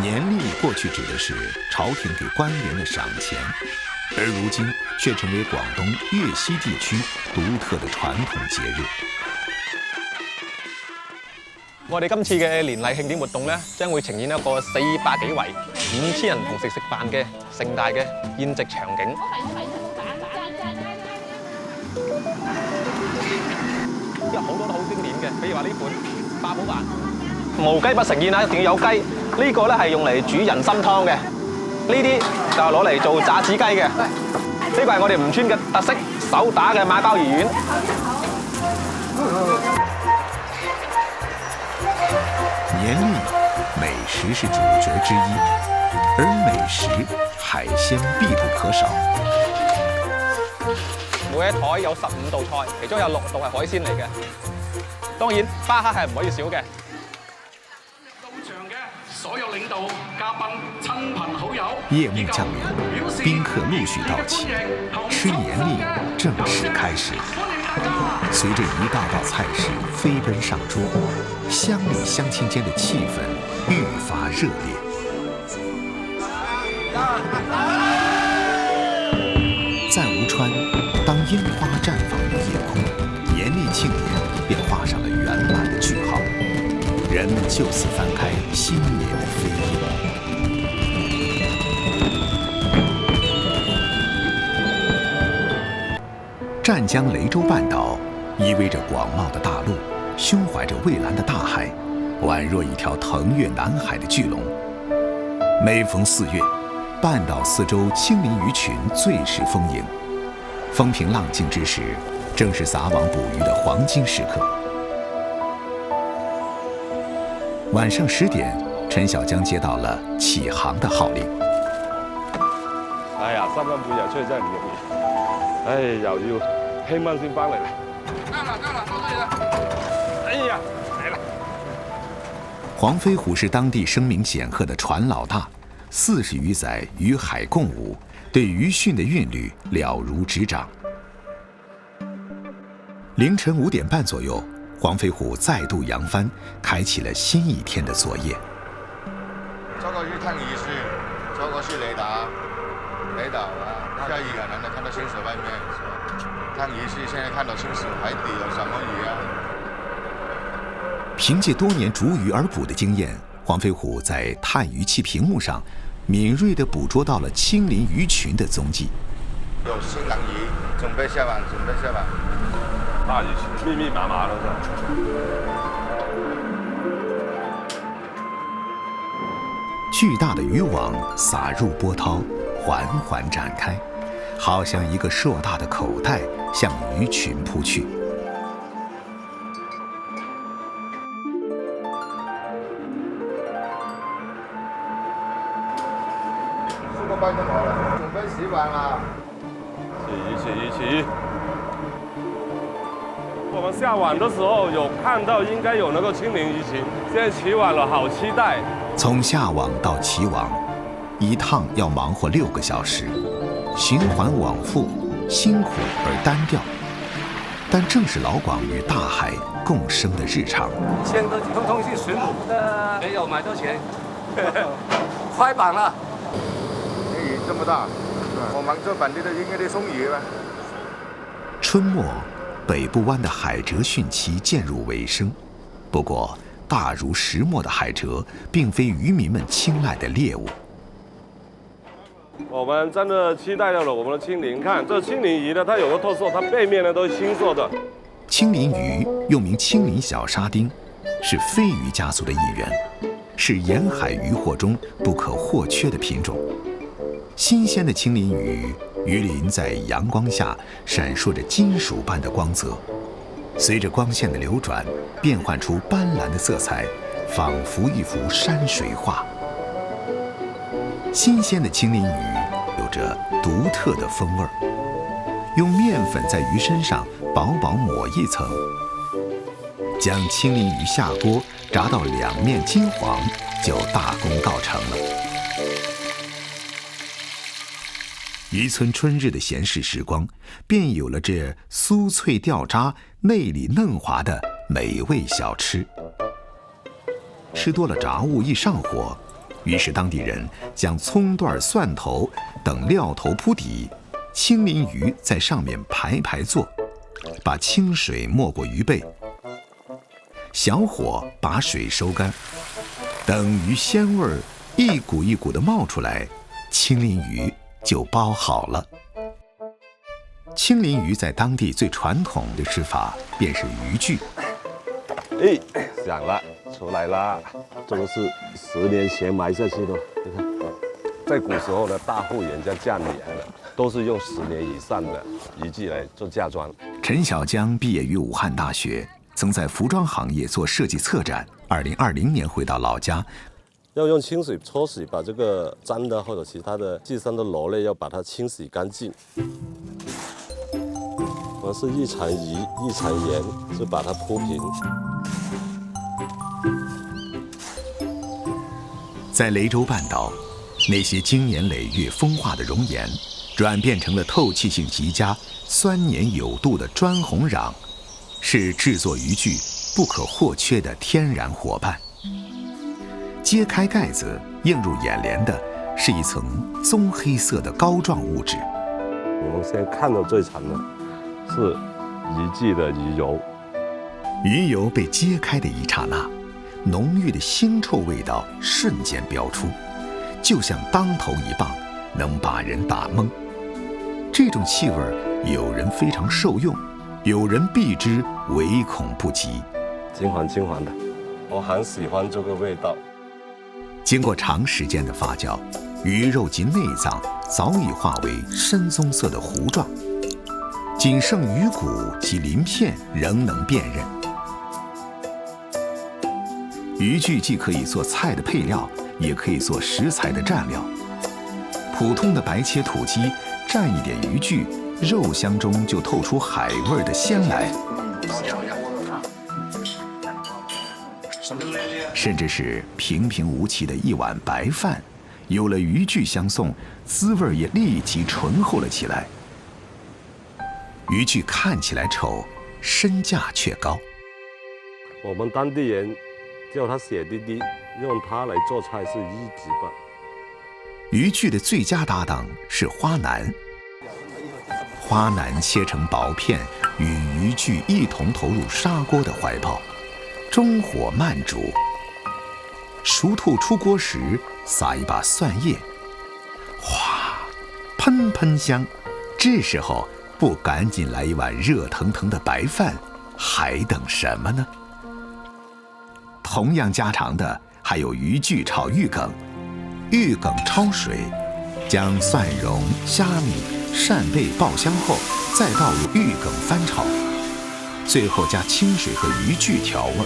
年例过去指的是朝廷给官员的赏钱，而如今却成为广东粤西地区独特的傳統節日。我哋今次嘅年例慶典活動咧，將會呈現一個400幾圍5000人同時食飯嘅盛大嘅宴席場景。有好多都好經典嘅，譬如話呢款八寶飯，無雞不成宴啦，一定要有雞。呢個咧係用嚟煮人參湯嘅，呢啲就係攞嚟做炸子雞嘅。呢個係我哋吳村嘅特色手打嘅馬鮑魚丸。年例，美食是主角之一，而美食海鮮必不可少。每一台有15道菜，其中有6道係海鮮嚟嘅。當然，巴克係唔可以少嘅。到場嘅所有領導、嘉賓、親朋好友，夜幕降臨，賓客陸續到齊，吃年例正式開始。隨着一道道菜式飛奔上桌，鄉里鄉親間的氣氛愈發熱烈。在吳川，當煙花綻放於夜空，年例慶典便畫上了圓滿的句號。人們就此翻開新年的扉頁。湛江雷州半島依偎着廣袤的大陸，胸懷着蔚藍的大海，宛若一條騰越南海的巨龍。每逢4月，半島四周青鱗魚群最是豐盈，風平浪靜之時，正是撒網捕魚的黃金時刻。晚上10點，陳小江接到了起航的號令。哎呀，3更半夜出去真係唔容易。唉，又要輕蚊先翻嚟。得啦，多謝啦。哎呀，嚟啦！黃飛虎是當地聲名顯赫的船老大，40餘載與海共舞，對漁汛的韻律了如指掌。凌晨5點半左右，黃飛虎再度揚帆，開啟了新一天的作業。這個是燙魚絲，這個是雷達啊。下雨可能看到清水外面，看魚是現在看到清水海底有什麼魚啊？憑借多年逐魚而捕的經驗，黃飛虎在探魚器屏幕上敏銳地捕捉到了青鱗魚群的蹤跡。有新郎魚，準備下網。大魚群密密麻麻都是。巨大的漁網撒入波濤，緩緩展開，好像一個碩大的口袋向魚群撲去。4個班就好了，準備洗碗了。起。我們下網的時候有看到應該有那個青鱗魚群，現在起網了，好期待。從下網到起網，一趟要忙活6個小時，循環往復，辛苦而單調，但正是老廣與大海共生的日常。以前都通通是水母，沒有買到錢，快板了。魚這麼大，我們這本地的應該得送魚吧。春末，北部灣的海蜇汛期漸入尾聲，不過大如石磨的海蜇並非漁民們青睞的獵物。我們真的期待到了我們的青鱗，看這青鱗魚呢，它有個特色，它背面呢都是青色的。青鱗魚又名青鱗小沙丁，是飛魚家族的一員，是沿海漁獲中不可或缺的品種。新鮮的青鱗魚，魚鱗在陽光下閃爍着金屬般的光澤，隨着光線的流轉，變換出斑斕的色彩，仿佛一幅山水畫。新鮮的青鱗魚有着獨特的風味，用麵粉在魚身上薄薄抹一層，將青鱗魚下鍋炸到兩面金黃，就大功告成了。漁村春日的閒適時光，便有了這酥脆掉渣、內裡嫩滑的美味小吃。吃多了炸物一上火，于是当地人将葱段、蒜头等料头铺底，青鳞鱼在上面排排坐，把清水没过鱼背，小火把水收干，等鱼鲜味儿一股一股地冒出来，青鳞鱼就包好了。青鳞鱼在当地最传统的吃法便是鱼具。哎，响了，出来啦！这个是10年前埋下去的，你看，在古时候呢，大户人家嫁女儿的都是用10年以上的渔具来做嫁妆。陈小江毕业于武汉大学，曾在服装行业做设计策展。2020年回到老家，要用清水搓洗，把这个脏的或者其他的寄生的螺类要把它清洗干净。我们是一层鱼一层盐，是把它铺平。在雷州半岛，那些经年累月风化的熔岩，转变成了透气性极佳、酸黏有度的砖红壤，是制作渔具不可或缺的天然伙伴。揭开盖子，映入眼帘的是一层棕黑色的膏状物质。我们先看到最长的是渔具的鱼油。鱼油被揭开的一刹那，浓郁的腥臭味道瞬间飙出，就像当头一棒，能把人打懵。这种气味，有人非常受用，有人避之唯恐不及。金黄金黄的，我很喜欢这个味道。经过长时间的发酵，鱼肉及内脏早已化为深棕色的糊状，仅剩鱼骨及鳞片仍能辨认。渔具既可以做菜的配料，也可以做食材的蘸料。普通的白切土鸡蘸一点渔具，肉香中就透出海味的鲜来。甚至是平平无奇的一碗白饭，有了渔具相送，滋味也立即醇厚了起来。渔具看起来丑，身价却高。我们当地人叫它血滴滴，用它来做菜是一级棒。渔具的最佳搭档是花腩。花腩切成薄片，与渔具一同投入砂锅的怀抱，中火慢煮。熟透出锅时，撒一把蒜叶，哗，喷喷香。这时候不赶紧来一碗热腾腾的白饭，还等什么呢？同样家常的还有渔具炒玉梗。玉梗焯水，将蒜蓉、虾米、扇贝爆香后，再倒入玉梗翻炒，最后加清水和渔具调味，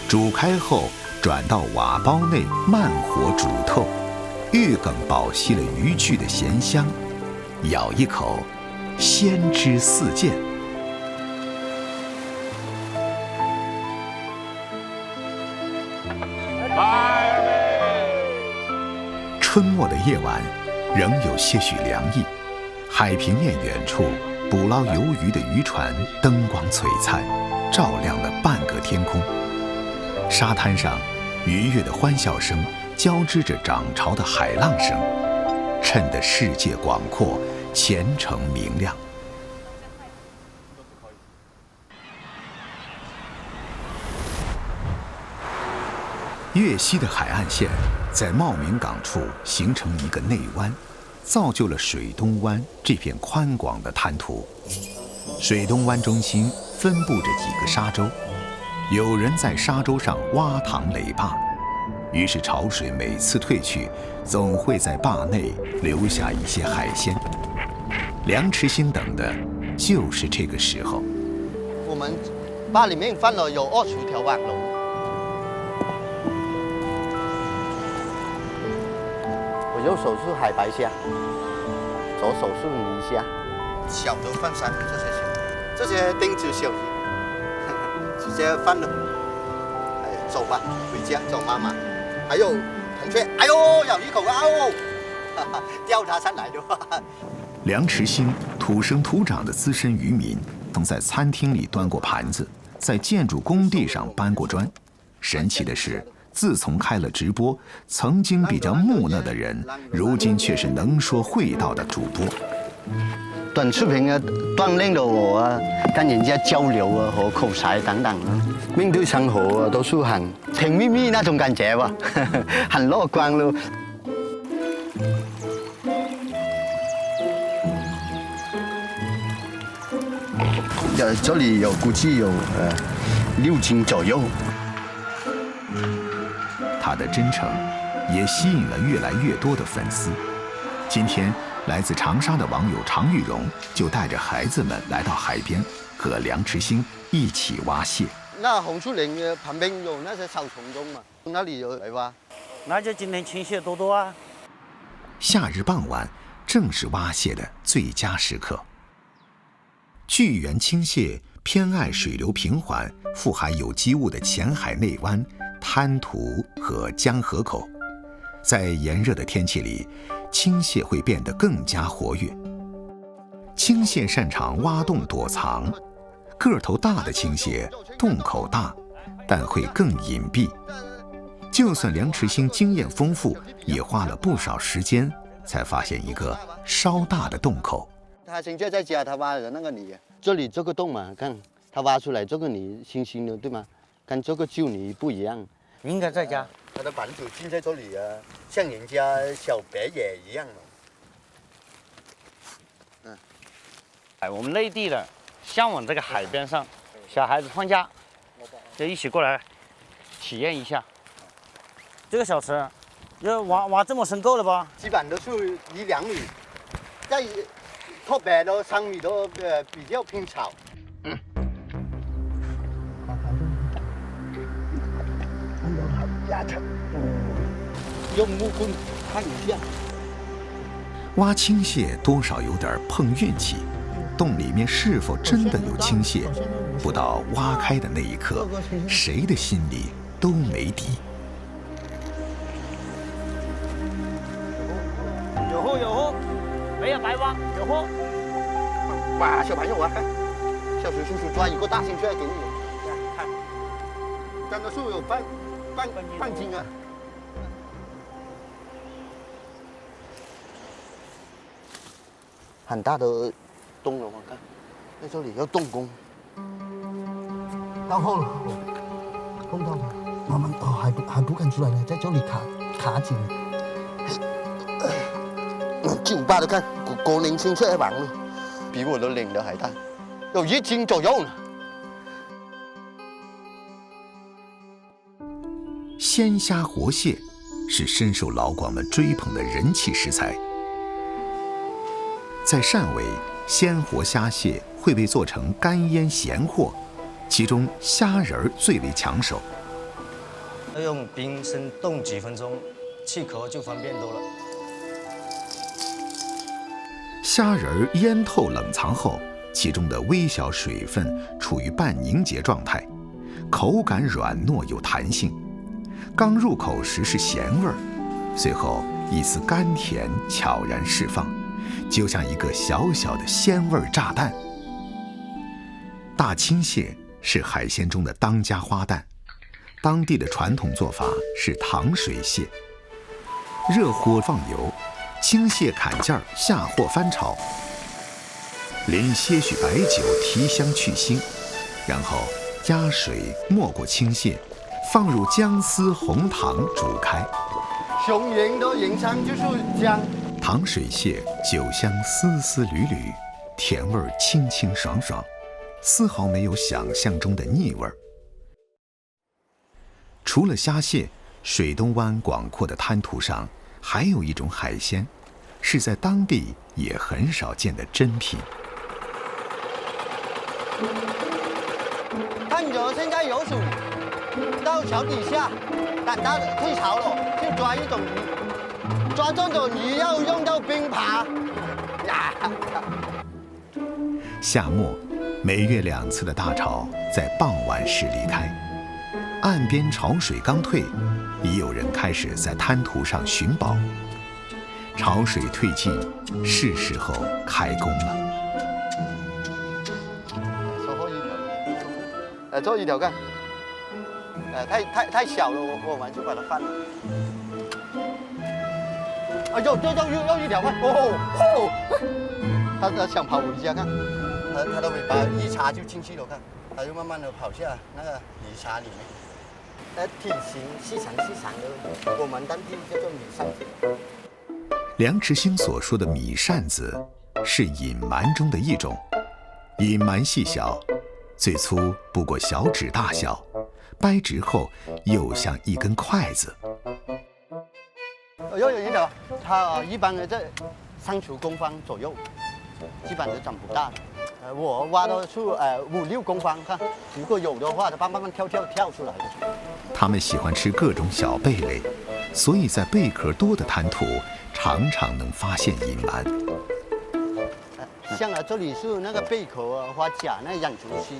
煮开后转到瓦煲内慢火煮透，玉梗饱吸了渔具的咸香，咬一口，鲜汁四溅。春末的夜晚，仍有些许凉意。海平面远处，捕捞游鱼的渔船灯光璀璨，照亮了半个天空。沙滩上，鱼跃的欢笑声交织着涨潮的海浪声，衬得世界广阔，前程明亮。粤西的海岸线在茂名港处形成一个内湾，造就了水东湾这片宽广的滩涂。水东湾中心分布着几个沙洲，有人在沙洲上挖塘垒坝，于是潮水每次退去，总会在坝内留下一些海鲜。梁池兴等的就是这个时候。我们坝里面放了有20条网龙。我右手是海白虾，左手是泥虾，小的放3这些小，这些丁子小，直接放了。走吧，回家，走妈妈。还有孔雀，哎呦，咬一口啊！哦，钓它上来的话。梁池兴土生土长的资深渔民，曾在餐厅里端过盘子，在建筑工地上搬过砖。神奇的是，自从开了直播，曾经比较木讷的人，如今却是能说会道的主播。短视频啊，锻炼了我啊，跟人家交流啊和口才等等啊，面对生活啊都是很甜蜜蜜那种感觉吧，很乐观咯。这里有估计有6斤左右。他的真诚也吸引了越来越多的粉丝。今天，来自长沙的网友常玉荣就带着孩子们来到海边，和梁池星一起挖蟹。那红树林旁边有那些草丛中嘛，那里有来挖。那就今天青蟹多多啊。夏日傍晚正是挖蟹的最佳时刻。巨源青蟹偏爱水流平缓、富含有机物的浅海内湾、滩涂和江河口。在炎热的天气里，青蟹会变得更加活跃。青蟹擅长挖洞躲藏，个头大的青蟹洞口大，但会更隐蔽。就算梁池星经验丰富，也花了不少时间才发现一个稍大的洞口。他现在在家，他挖的那个泥，这里这个洞嘛，看他挖出来这个泥新新的，对吗？跟这个旧泥不一样。应该在家。他的板子浸在这里啊，像人家小白野一样的。我们内地的向往这个海边上，小孩子放假就一起过来体验一下。这个小池要挖这么深够了吧？基本都是1-2米，在特别的3米都比较偏少。用木棍看一下。挖青蟹多少有点碰运气，洞里面是否真的有青蟹，不到挖开的那一刻，谁的心里都没底。有货有货，没有白挖，有货。哇，小朋友啊，看，小水叔叔抓一个大青出来给你，看，真的是有半斤啊。很大的洞了，我看，在这里要动工。到后了，碰到了，慢慢还不敢出来呢，在这里卡紧。巨无霸的看，过年青出来玩了，比我的脸都还大，有1斤左右呢。鲜虾活蟹是深受老广们追捧的人气食材。在汕尾，鲜活虾蟹会被做成干腌咸货，其中虾仁儿最为抢手。要用冰生冻几分钟，去壳就方便多了。虾仁儿腌透冷藏后，其中的微小水分处于半凝结状态，口感软糯有弹性。刚入口时是咸味儿，随后一丝甘甜悄然释放，就像一个小小的鲜味炸弹。大青蟹是海鲜中的当家花旦，当地的传统做法是糖水蟹，热锅放油，青蟹砍件下货翻炒，淋些许白酒提香去腥，然后压水没过青蟹，放入姜丝红糖煮开。雄鹰的营商就是姜。糖水蟹酒香丝丝缕缕，甜味清清爽爽，丝毫没有想象中的腻味儿。除了虾蟹，水东湾广阔的滩涂上还有一种海鲜，是在当地也很少见的珍品。看着现在有水，到桥底下，等到退潮了，就抓一种鱼，抓这种鱼要用到冰爬。夏末，每月2次的大潮在傍晚时离开，岸边潮水刚退，已有人开始在滩涂上寻宝。潮水退尽，是时候开工了。最后一条，这一条干，太小了，我们就把它放了。哎呦，又一条快！它想跑回家，看，它的尾巴一插就进去了，看，它就慢慢的跑下那个泥沙里面。体型细长的，我们当地叫做米扇子。梁池星所说的米扇子是隐鳗中的一种，隐鳗细小，最粗不过小指大小，掰直后又像一根筷子。又有一条，它一般的在3-5公分左右，基本都长不大。我挖到处5-6公分，看，如果有的话，它慢慢跳出来的。它们喜欢吃各种小贝类，所以在贝壳多的滩涂，常常能发现隐鳗。像这里是那个贝壳或甲那养殖区，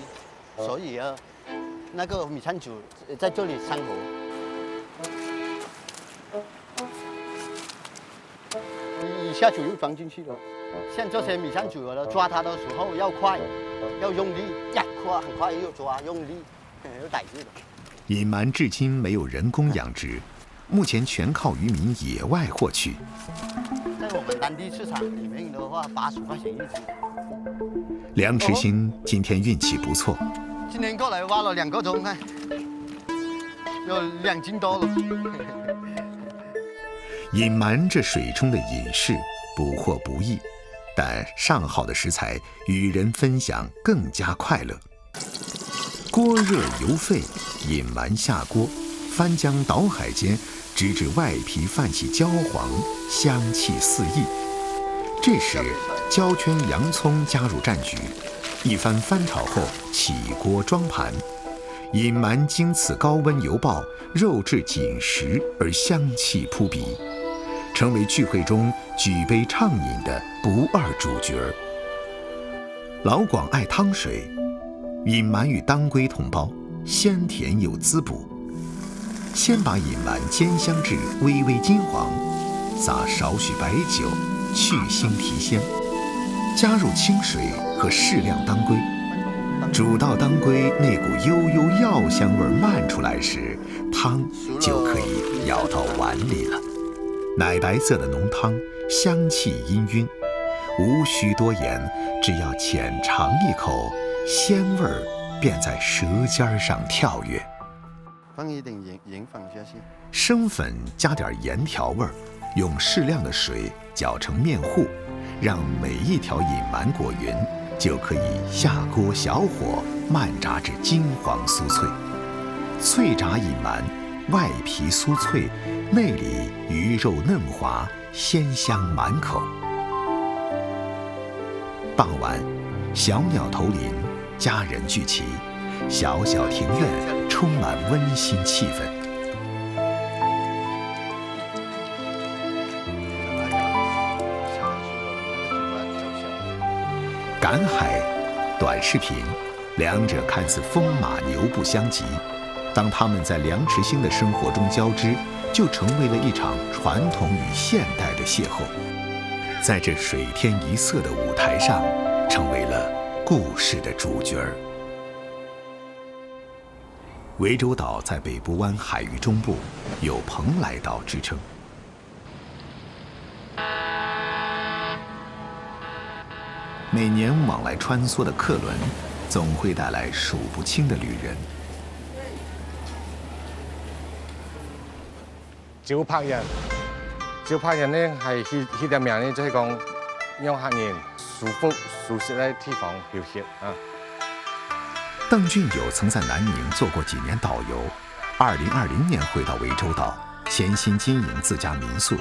所以那个米碴族在这里生活。一下就又钻进去了。像这些米碴族抓它的时候要快，要用力，很快又抓，用力又逮住了。隐鳗至今没有人工养殖，目前全靠渔民野外获取。在我们当地市场里面的话，80块钱一只。梁池星今天运气不错，今天过来挖了2个钟，看有2斤多了。隐鳗这水中的隐士，捕获不易，但上好的食材与人分享更加快乐。锅热油沸，隐鳗下锅，翻江倒海间，直至外皮泛起焦黄，香气四溢。这时，焦圈洋葱加入战局，一番翻炒后，起锅装盘。隐鳗经此高温油爆，肉质紧实而香气扑鼻，成为聚会中举杯畅饮的不二主角。老广爱汤水，隐鳗与当归同煲，鲜甜有滋补。先把隐鳗煎香至微微金黄，撒少许白酒，去腥提鲜，加入清水和适量当归。煮到当归那股悠悠药香味漫出来时，汤就可以舀到碗里了。奶白色的浓汤，香气氤氲，无需多言，只要浅尝一口，鲜味儿便在舌尖上跳跃。放一点盐粉下去，生粉加点盐调味儿，用适量的水搅成面糊，让每一条隐鳗裹匀，就可以下锅小火慢炸至金黄酥脆。脆炸隐鳗，外皮酥脆，内里鱼肉嫩滑，鲜香满口。傍晚，小鸟投林，家人聚齐，小小庭院充满温馨气氛。赶海、短视频，两者看似风马牛不相及。当他们在梁池星的生活中交织，就成为了一场传统与现代的邂逅，在这水天一色的舞台上，成为了故事的主角儿。涠洲岛在北部湾海域中部，有蓬莱岛之称。每年往来穿梭的客轮，总会带来数不清的旅人。招拍人呢係佢哋名呢，即係講讓客人舒服舒適嘅地方休息啊。邓俊友曾在南宁做过几年导游，2020年回到涠洲岛，潜心经营自家民宿。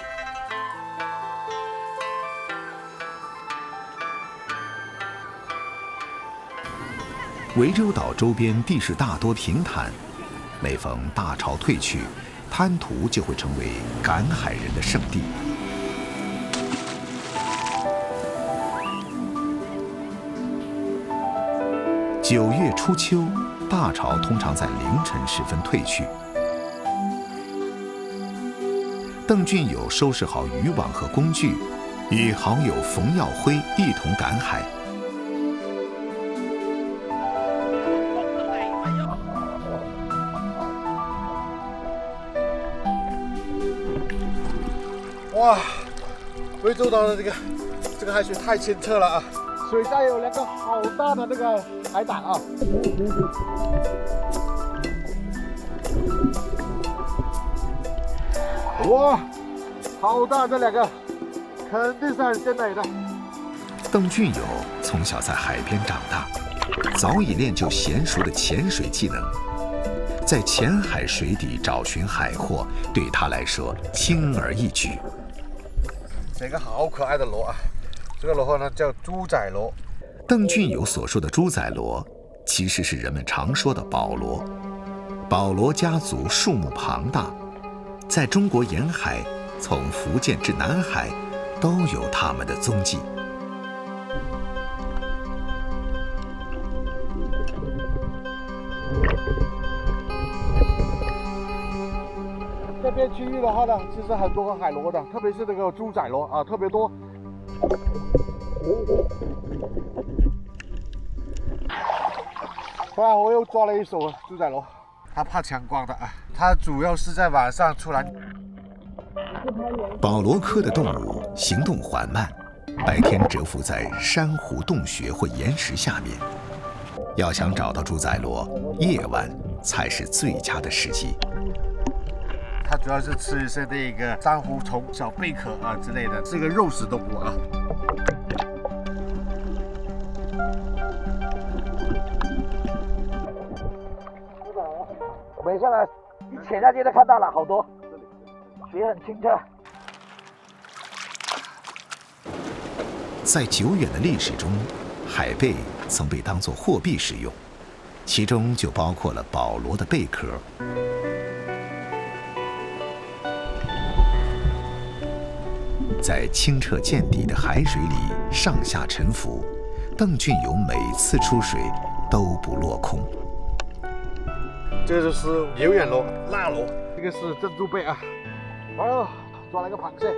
涠洲岛周边地势大多平坦，每逢大潮退去，滩涂就会成为赶海人的圣地。9月初秋，大潮通常在凌晨时分退去。邓俊友收拾好渔网和工具，与好友冯耀辉一同赶海。哇，涠洲岛的这个海水太清澈了啊！水下有2个好大的那个海胆啊！哇，好大这2个，肯定是很鲜美的。邓俊友从小在海边长大，早已练就娴熟的潜水技能。在浅海水底找寻海货，对他来说轻而易举。这个好可爱的螺啊！这个螺呢叫猪仔螺。邓俊友所说的猪仔螺，其实是人们常说的宝螺。宝螺家族数目庞大，在中国沿海，从福建至南海，都有它们的踪迹。这片区域的话呢，其实很多海螺的，特别是那个猪仔螺啊，特别多。哇，我又抓了一手猪仔螺，它怕强光的啊，它主要是在晚上出来。宝螺科的动物行动缓慢，白天蛰伏在珊瑚洞穴或岩石下面。要想找到猪仔螺，夜晚才是最佳的时机。它主要是吃一些那个珊瑚虫、小贝壳啊之类的，是个肉食动物啊。没下来，一潜下去就看到了好多，水很清澈。在久远的历史中，海贝曾被当作货币使用，其中就包括了宝螺的贝壳。在清澈见底的海水里上下沉浮，邓俊友每次出水都不落空。这个就是有眼螺、辣螺，这个是珍珠贝啊。哎呦，抓了一个螃蟹，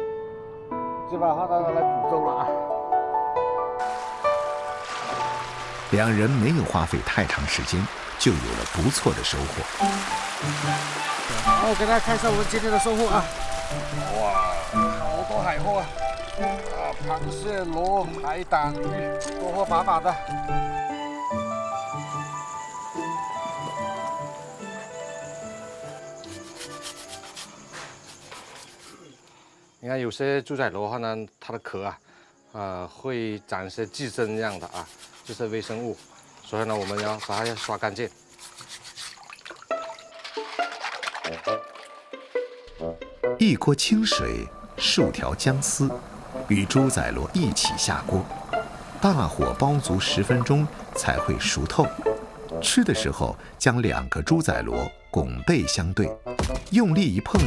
基本上来煮粥了啊。两人没有花费太长时间，就有了不错的收获。好，我给大家看一下我们今天的收获啊！哇，好多海货啊！螃蟹、螺、海胆、鱼，收获满满的。你看有些猪仔螺的话呢，它的壳啊，会长一些寄生一样的啊，就是微生物，所以呢，我们要把它刷干净。一锅清水，数条姜丝，与猪仔螺一起下锅，大火煲足10分钟才会熟透。吃的时候，将2个猪仔螺拱背相对，用力一碰，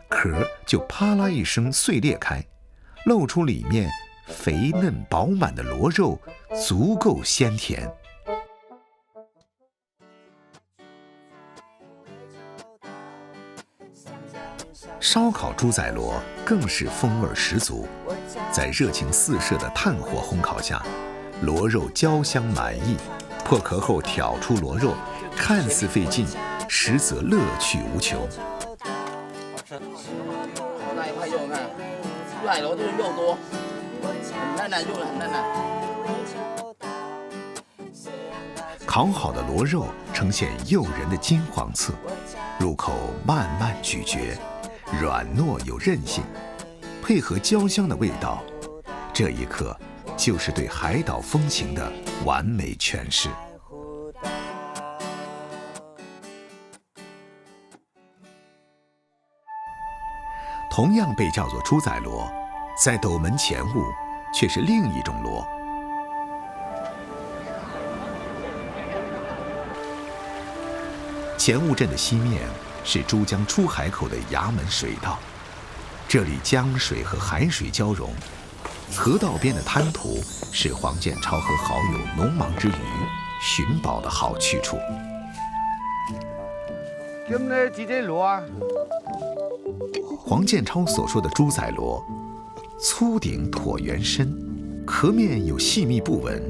壳就啪啦一声碎裂开，露出里面肥嫩饱满的螺肉，足够鲜甜。烧烤猪仔螺更是风味十足，在热情四射的炭火烘烤下，螺肉焦香满溢，破壳后挑出螺肉，看似费劲，实则乐趣无穷。好大一块肉，看，猪仔螺就是肉多，很嫩，肉很嫩的。烤好的螺肉呈现诱人的金黄色，入口慢慢咀嚼，软糯有韧性，配合焦香的味道，这一刻就是对海岛风情的完美诠释。同样被叫做猪仔螺，在斗门前雾却是另一种螺。前雾镇的西面是珠江出海口的衙门水道，这里江水和海水交融，河道边的滩涂是黄建超和好友农忙之余寻宝的好去处。咁呢几只螺啊？黄建超所说的猪仔螺，粗顶椭圆身，壳面有细密布纹，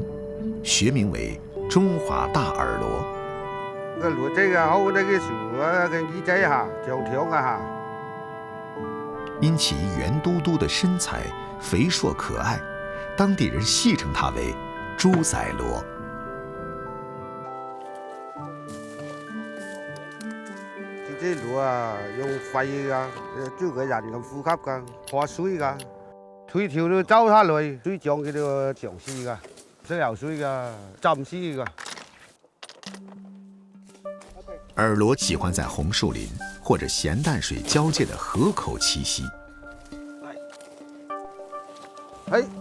学名为中华大耳螺。個螺仔啊，好嗰啲嘅樹啊，嘅耳仔嚇，長長啊嚇。因其圆嘟嘟的身材、肥硕可爱，当地人戏称它为“猪仔螺”。啲螺啊，用肺噶，即係人咁呼吸噶，破水噶，腿條都走下來，水漲佢都長絲噶，水游水噶，浸絲噶。耳螺喜歡在紅樹林或者鹹淡水交界的河口棲息。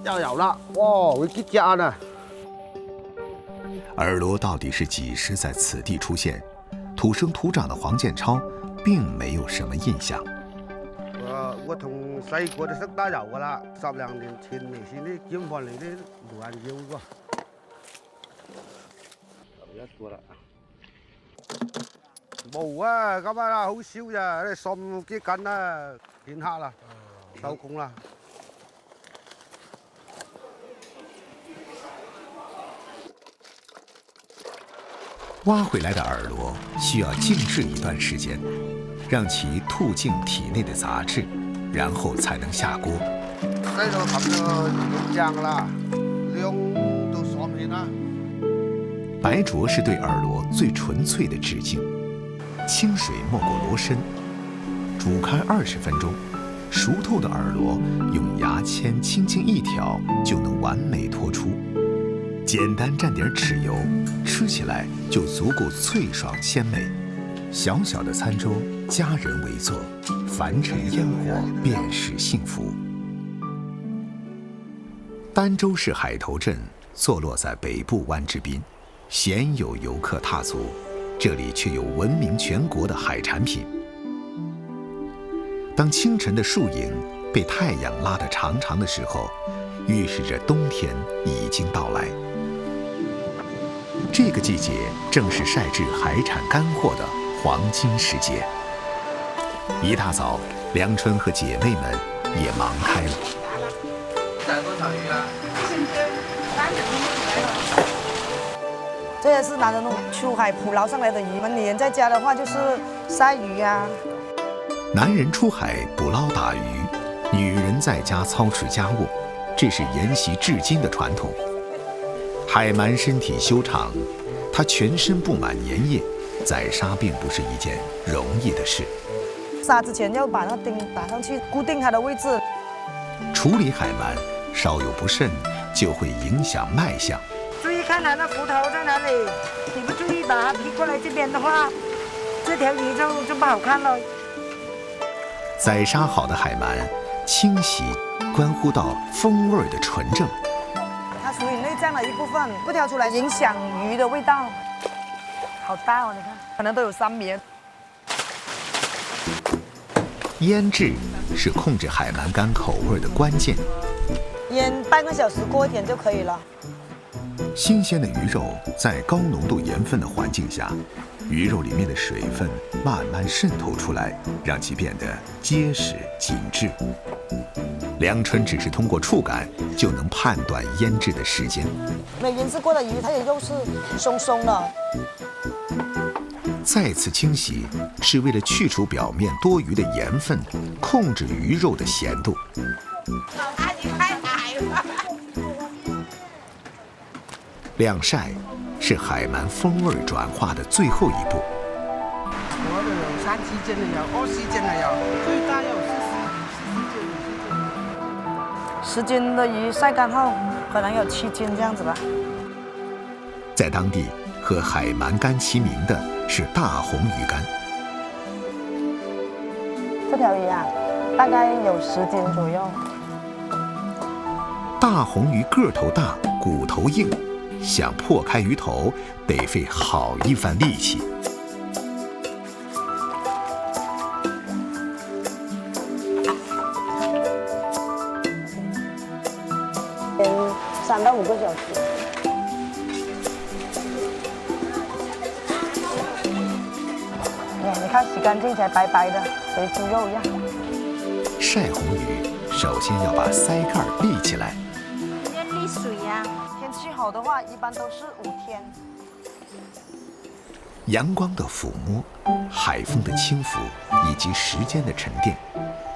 又有啦，哇，會結痂啊！耳螺到底是幾時在此地出現？土生土長的黃建超並沒有什麼印象。我從細個就識打油噶啦，10零年前嚟先啲檢翻嚟啲無人要個。一個啦。冇啊，咁啊好少咋，啲送幾緊啦，見客啦，收工啦。挖回來的耳螺需要靜置一段時間，讓其吐淨體內的雜質，然後才能下鍋。呢度咁就用醬啦，2到3片啦。白灼是對耳螺最純粹的致敬。清水沒過螺身，煮開20分鐘，熟透的耳螺用牙籤輕輕一挑就能完美脫出。簡單蘸點豉油，吃起來就足夠脆爽鮮美。小小的餐桌，家人圍坐，凡塵煙火便是幸福。儋州市海頭鎮坐落在北部灣之濱，鮮有遊客踏足，這裡卻有聞名全國的海產品。當清晨的樹影被太陽拉得長長的時候，預示着冬天已經到來。這個季節正是曬製海產乾貨的黃金時節。一大早，梁春和姐妹們也忙開了。這些是男人出海捕撈上來的魚，我們女人在家的話就是曬魚啊。男人出海捕撈打魚，女人在家操持家務，這是沿襲至今的傳統。海蠻身體修長，它全身布滿粘液，宰殺並不是一件容易的事。殺之前要把那釘打上去，固定它的位置。處理海蠻稍有不慎，就會影響賣相。注意看它的骨頭在哪裡，你不注意把它劈過來這邊的話，這條魚就不好看了。宰殺好的海蠻，清洗關乎到風味的純正。它屬於內臟的一部分，不挑出來影響魚的味道。好大哦，你看，可能都有3米。醃製是控制海蠻乾口味的關鍵。醃半個小時過一點就可以了。新鮮的魚肉在高濃度鹽分的環境下，魚肉裡面的水分慢慢滲透出來，讓其變得結實緊緻。梁春只是通過觸感就能判斷醃製的時間。沒醃製過的魚，它的肉是鬆鬆的。再次清洗是為了去除表面多餘的鹽分，控制魚肉的鹹度。晾曬是海蠻風味轉化的最後一步。我哋有3支斤的有，20斤的有，最大有40斤。10斤的魚曬乾後，可能有7斤這樣子吧。在當地和海蠻乾齊名的是大紅魚乾。這條魚啊，大概有10斤左右。大紅魚個頭大，骨頭硬，想破開魚頭得費好一番力氣。3到5個小時。你看洗乾淨才白白的，隨豬肉一樣。曬紅魚首先要把腮蓋立起來。要瀝水呀，天氣好的話，一般都是5天。陽光的撫摸，海風的輕撫，以及時間的沉澱，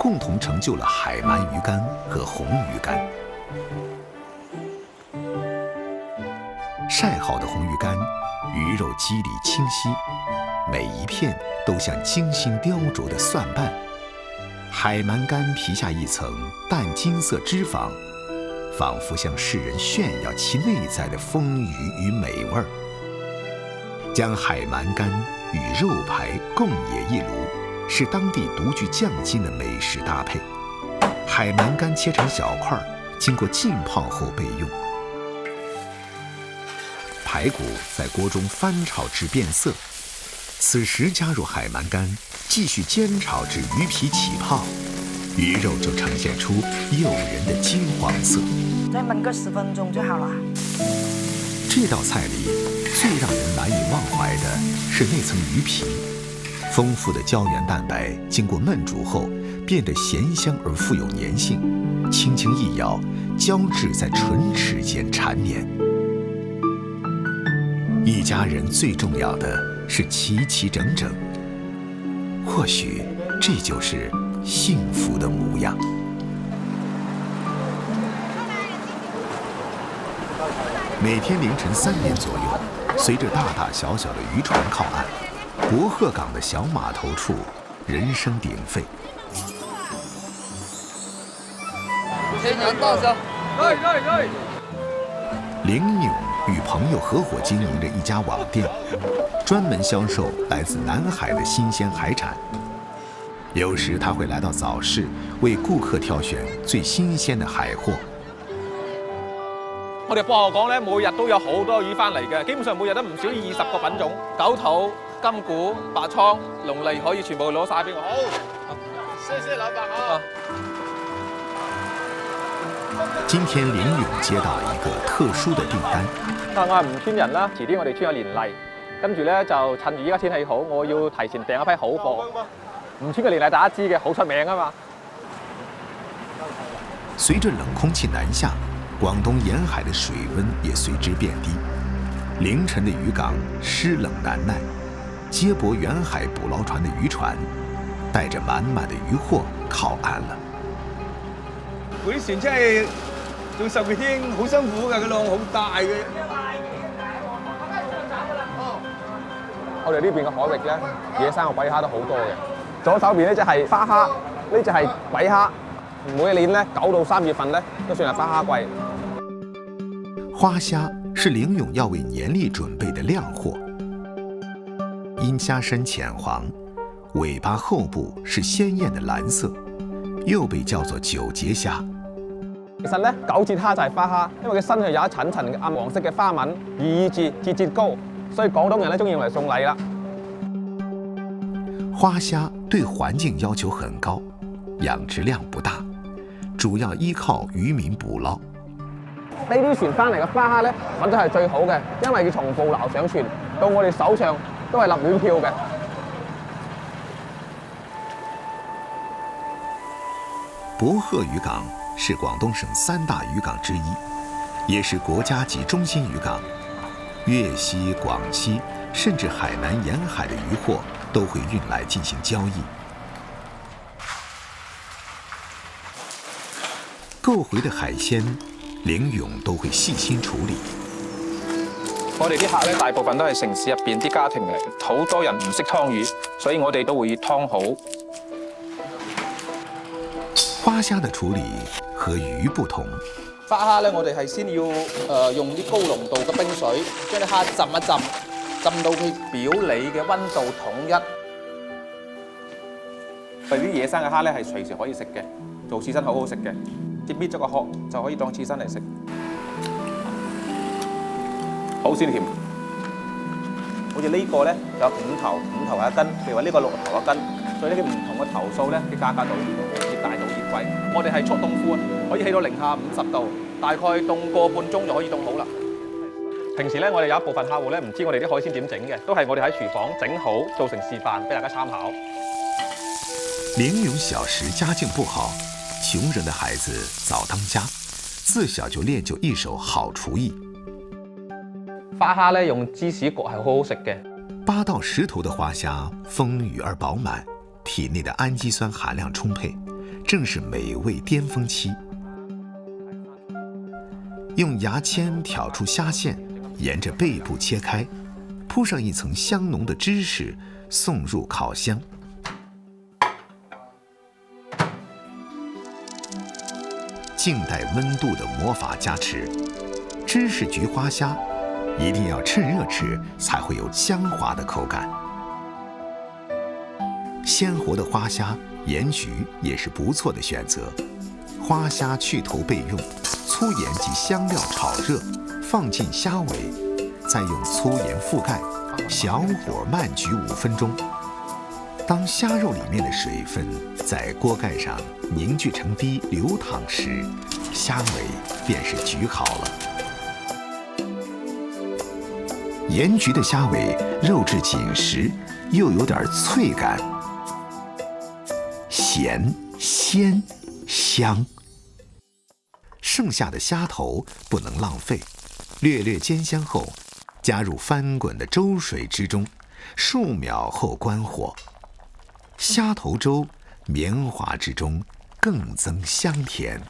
共同成就了海鳗鱼干和红鱼干。晒好的红鱼干，鱼肉肌理清晰，每一片都像精心雕琢的蒜瓣。海鳗干皮下一层淡金色脂肪，仿佛向世人炫耀其内在的丰腴与美味儿。将海鳗干与肉排共冶一炉，是当地独具匠心的美食搭配。海鳗干切成小块，经过浸泡后备用。排骨在锅中翻炒至变色，此时加入海鳗干，继续煎炒至鱼皮起泡，鱼肉就呈现出诱人的金黄色。再焖个10分钟就好了。这道菜里最让人难以忘怀的是那层鱼皮，丰富的胶原蛋白经过焖煮后变得咸香而富有粘性，轻轻一咬，胶质在唇齿间缠绵。一家人最重要的是齐齐整整，或许这就是幸福的模样。每天凌晨3点左右，随着大大小小的渔船靠岸，博鹤港的小码头处人声鼎沸。天然大虾，对。林勇与朋友合伙经营着一家网店，专门销售来自南海的新鲜海产。有时他会来到早市，为顾客挑选最新鮮嘅海貨。我哋博學港咧，每日都有好多魚翻嚟嘅，基本上每日都唔少於20個品種，九肚、金股、白鯧、龍脷可以全部攞晒俾我。好，謝謝老闆啊。今天林勇接到了一個特殊的訂單。我係吳村人啦，遲啲我哋村有年例，跟住咧就趁住依家天氣好，我要提前訂一批好貨。吳村嘅年例大家知嘅，好出名啊嘛。隨着冷空氣南下，廣東沿海的水溫也隨之變低。凌晨的漁港濕冷難耐，接駁遠海捕撈船的漁船，帶着滿滿的漁貨靠岸了。嗰啲船真係做10幾天好辛苦㗎，個浪好大嘅。我哋呢邊嘅海域咧，野生嘅鬼蝦都好多嘅。左手邊咧就係花蝦，呢就係鬼蝦。每一年咧9到3月份咧，都算係花蝦季。花蝦是林勇要為年例準備的靚貨。陰蝦身淺黃，尾巴後部是鮮豔的藍色，又被叫做九節蝦。其實咧9節蝦就係花蝦，因為佢身上有一層層嘅暗黃色嘅花紋，意節節高，所以廣東人咧中意用嚟送禮啦。花蝦對環境要求很高，養殖量不大，主要依靠漁民捕撈。呢啲船翻嚟嘅花蝦咧，品質係最好嘅，因為佢從捕撈上船到我哋手上都係立亂票嘅。博鶴漁港是廣東省3大漁港之一，也是國家級中心漁港。粵西、廣西，甚至海南沿海的漁貨都會運來進行交易。購回的海鮮，林勇都會細心處理。我哋啲客咧，大部分都係城市入邊啲家庭嚟，好多人唔識劏魚，所以我哋都會劏好。花蝦的處理和魚不同。花蝦咧，我哋係先要用啲高濃度嘅冰水，將啲蝦浸一浸，浸到佢表裏嘅溫度統一。佢啲野生嘅蝦咧係隨時可以食嘅，做刺身好好食嘅，搣咗個殼就可以當刺身嚟食，好鮮甜。好似呢個咧有5頭係1斤，譬如話呢個6頭1斤，所以呢啲唔同嘅頭數咧嘅價格就越大到越貴。我哋係速凍庫，可以起到零下50度，大概凍個半鐘就可以凍好啦。平時咧，我哋有一部分客戶咧唔知我哋啲海鮮點整嘅，都係我哋喺廚房整好，做成示範俾大家參考。林勇小時家境不好，窮人的孩子早當家，自小就練就一手好廚藝。花蝦咧用芝士焗係好好食嘅。8到10頭的花蝦豐腴而飽滿，體內的氨基酸含量充沛，正是美味巅峰期。用牙签挑出虾线，沿着背部切开，铺上一层香浓的芝士，送入烤箱。静待温度的魔法加持，芝士焗花虾一定要趁热吃，才会有香滑的口感。鲜活的花虾、盐焗也是不错的选择。花虾去头备用，粗盐及香料炒热，放进虾尾，再用粗盐覆盖，小火慢焗5分钟。当虾肉里面的水分在锅盖上凝聚成滴流淌时，虾尾便是焗好了。盐焗的虾尾肉质紧实，又有点脆感，咸、鲜、香。剩下的虾头不能浪费，略略煎香后，加入翻滚的粥水之中，数秒后关火。虾头粥绵滑之中更增香甜。